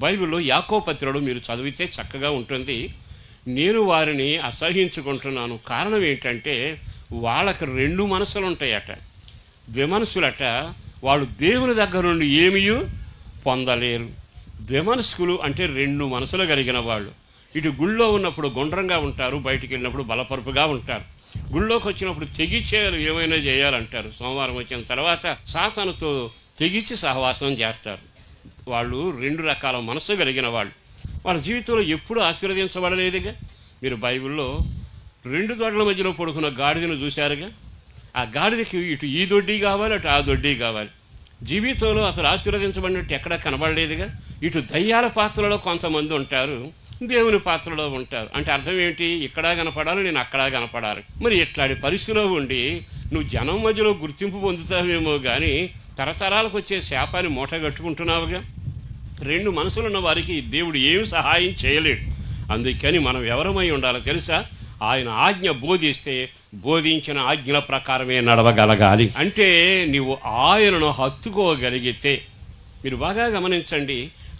బైబిల్లో యాకోబు పత్రికలో మీరు చదివితే చక్కగా ఉంటుంది. నేను వారిని అసహించుకుంటున్నాను. కారణం ఏంటంటే వాళ్ళకి 2 మనసులు ఉంటాయట, ద్విమనసులట. వాళ్ళు దేవుని దగ్గర నుండి ఏమీ పొందలేరు. ద్విమనస్కులు అంటే 2 మనసులు కలిగిన వాళ్ళు. ఇటు గుళ్ళో ఉన్నప్పుడు గుండ్రంగా ఉంటారు, బయటికి వెళ్ళినప్పుడు బలపరుపుగా ఉంటారు. గుళ్ళోకి వచ్చినప్పుడు తెగిచ్చేయాలి, ఏమైనా చేయాలంటారు. సోమవారం వచ్చిన తర్వాత సాతానుతో తెగిచ్చి సహవాసం చేస్తారు. వాళ్ళు 2 రకాల మనసు కలిగిన వాళ్ళు. వాళ్ళ జీవితంలో ఎప్పుడూ ఆశీర్వదించబడలేదుగా. మీరు బైబిల్లో 2 దొడ్ల మధ్యలో పడుకున్న గాడిదను చూశారుగా. ఆ గాడిదకి ఇటు ఈ దొడ్డి కావాలి, అటు ఆ దొడ్డి కావాలి. జీవితంలో అసలు ఆశీర్వదించబడినట్టు ఎక్కడా కనబడలేదుగా. ఇటు దయ్యాల పాత్రలో కొంతమంది ఉంటారు, దేవుని పాత్రలో ఉంటారు. అంటే అర్థం ఏంటి? ఇక్కడ కనపడాలి, నేను అక్కడ కనపడాలి. మరి ఇట్లాంటి పరిస్థితిలో ఉండి నువ్వు జనం మధ్యలో గుర్తింపు పొందుతావేమో కానీ తరతరాలకు వచ్చే శాపాన్ని మూట కట్టుకుంటున్నావుగా. 2 మనసులున్న వారికి దేవుడు ఏమి సహాయం చేయలేడు. అందుకని మనం ఎవరమై ఉండాలో తెలుసా? ఆయన ఆజ్ఞ బోధిస్తే బోధించిన ఆజ్ఞల ప్రకారమే నడవగలగాలి. అంటే నీవు ఆయనను హత్తుకోగలిగితే. మీరు బాగా గమనించండి,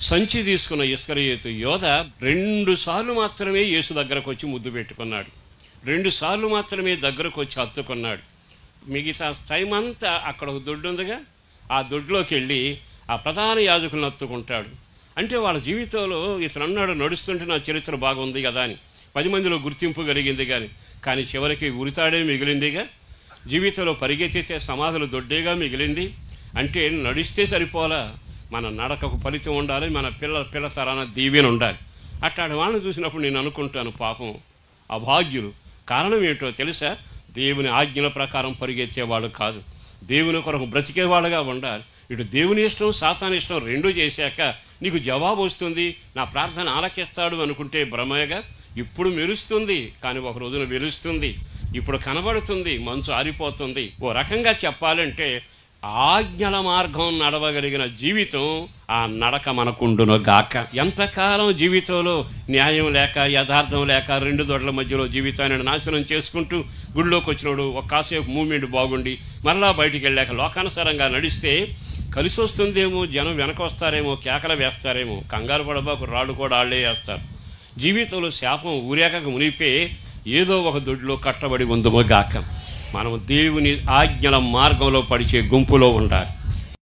సంచి తీసుకున్న ఇస్కరియోతు యోధ 2 సార్లు మాత్రమే యేసు దగ్గరకు వచ్చి ముద్దు పెట్టుకున్నాడు. 2 సార్లు మాత్రమే దగ్గరకు వచ్చి హత్తుకున్నాడు. మిగతా టైం అంతా అక్కడ ఒక దొడ్డు ఉందిగా, ఆ దొడ్లోకి వెళ్ళి ఆ ప్రధాన యాజకులను హత్తుకుంటాడు. అంటే వాళ్ళ జీవితంలో ఇతను అన్నాడు, నడుస్తుంటే నా చరిత్ర బాగుంది కదా అని 10 మందిలో గుర్తింపు కలిగింది కానీ చివరికి ఉరితాడే మిగిలిందిగా. జీవితంలో పరిగెత్తితే సమాధులు దొడ్డేగా మిగిలింది. అంటే నడిస్తే సరిపోలా, మన నడకకు ఫలితం ఉండాలి, మన పిల్ల తరాన దీవెన ఉండాలి. అట్లాంటి వాళ్ళని చూసినప్పుడు నేను అనుకుంటాను, పాపం అభాగ్యులు. కారణం ఏంటో తెలుసా? దేవుని ఆజ్ఞల ప్రకారం పరిగెత్తేవాడు కాదు, దేవుని కొరకు బ్రతికేవాడుగా ఉండాలి. ఇటు దేవుని ఇష్టం, సాతాను ఇష్టం 2 చేశాక నీకు జవాబు వస్తుంది, నా ప్రార్థన ఆలకిస్తాడు అనుకుంటే భ్రమగా. ఇప్పుడు మెరుస్తుంది కానీ ఒక రోజున వెలుస్తుంది. ఇప్పుడు కనబడుతుంది, మంచు ఆరిపోతుంది. ఓ రకంగా చెప్పాలంటే ఆజ్ఞల మార్గం నడవగలిగిన జీవితం ఆ నడక మనకుండును గాక. ఎంతకాలం జీవితంలో న్యాయం లేక, యథార్థం లేక 2 దొడ్ల మధ్యలో జీవితాన్ని నాశనం చేసుకుంటూ గుళ్ళోకి వచ్చినప్పుడు ఒక కాసేపు మూమెంట్ బాగుండి మరలా బయటికి వెళ్ళాక లోకానుసారంగా నడిస్తే కలిసి వస్తుందేమో, జనం వెనక వస్తారేమో, కేకలు వేస్తారేమో. కంగారు పడబాకు, రాళ్ళు కూడా ఆళ్లే వేస్తారు. జీవితంలో శాపం ఊరేక మునిపే ఏదో ఒక దొడ్లో కట్టబడి ఉందమో గాక. మనం దేవుని ఆజ్ఞల మార్గంలో పడిచే గుంపులో ఉండాలి.